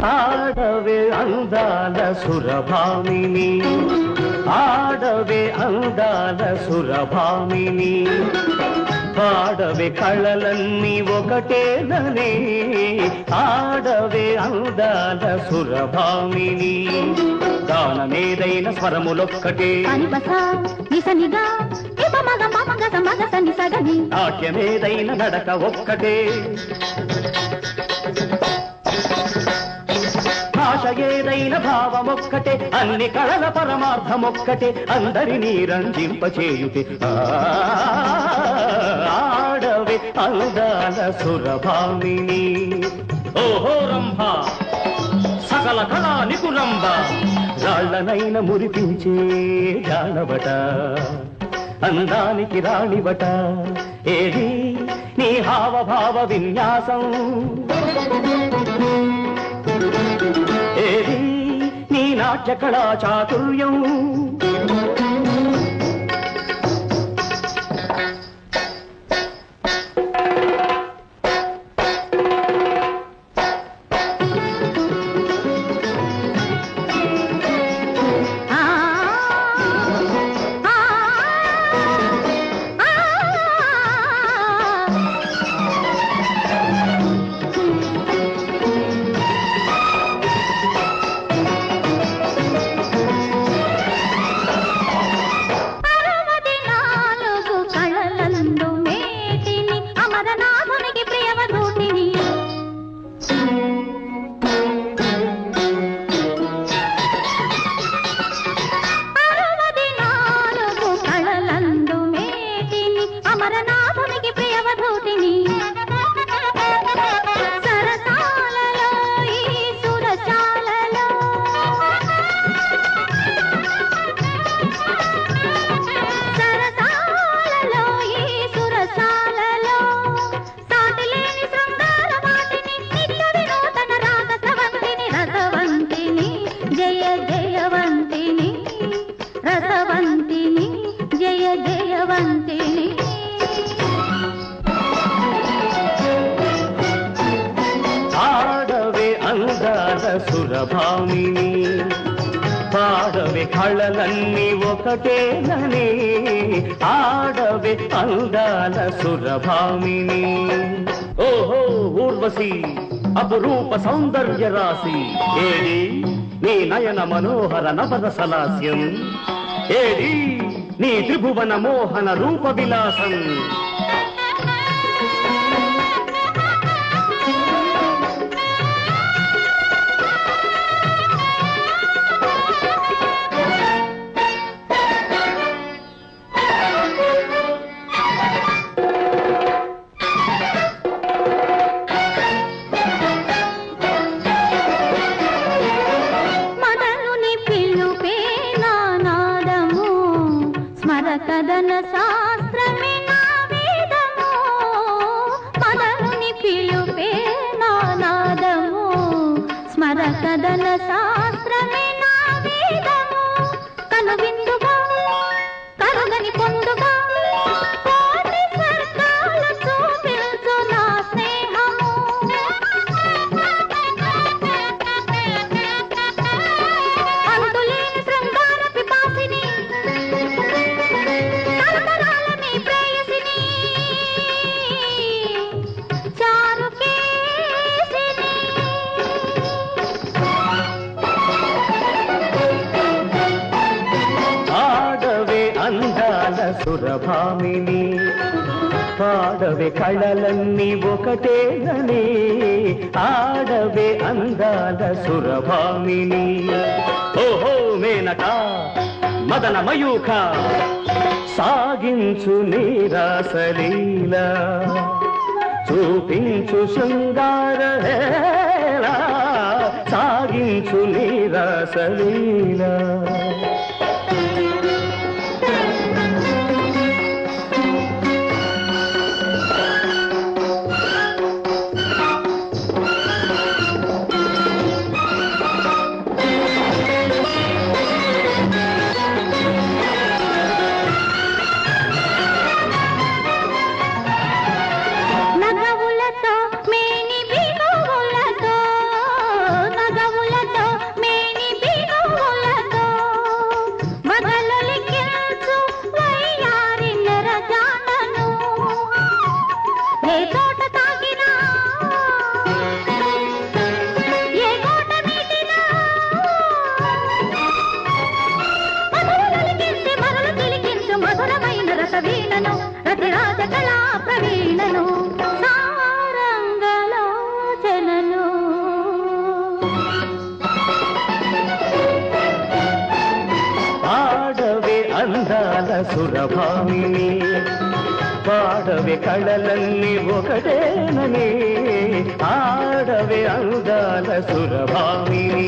ఆడవే అందాల సురభామిని ఆడవే అందాల సురభామిని పాడవే కళలన్నీ ఒకటేననే ఆడవే అందాల సురభామిని గానమేదైన స్వరములొక్కటే నాట్యమేదైన నడక ఒక్కటే భాష ఏదైన భావమొక్కటే అన్ని కళల పరమార్థమొక్కటే అందరినీ రంజింపచేయుటే ఆడవే అందాల సురభామిని ఓహో రంభ సకల కళా నిపురంబ రాళ్లనైన మురిపించే జానబట అందానికి రాణిబట ఏది నీ హావభావ విన్యాసం ఏది నీ నాట్య కళా చాతుర్యం సురభామిని పాడవే కళలన్నీ ఒకటేననే ఆడవే అందాల సురభామిని ఓహో ఊర్వశి అపురూప సౌందర్య రాశి ఏది నీ నయన మనోహర నవరసలాస్యం ఏది నీ త్రిభువన మోహన రూప విలాసం కదన శాస్త్రమే నా వేదము మదనుని పిలుపే నా నాదము స్మర కదన శాస్త్రమే నా వేదము కనువిందుగా కరుగని పొందుగా కోటి స్వర్గాల చూపించు నా స్నేహము అంతులేని శృంగార పిపాసిని అందాల సురభామిని పాడవే కళలన్నీ ఒకటేననే ఆడవే అందాల సురభామిని ఓహో మేనక మదన మయూఖ సాగించు నీరాసలీల చూపించు శృంగార హేళ సాగించు నీరాసలీల నగవులతో మేని బిగువులతో నగ రతిరాజ కళా ప్రవీణను సారంగలోచనను ఆడవే అందాల సురభామిని పాడవే కళలన్నీ ఒకటేనని ఆడవే అందాల సురభామిని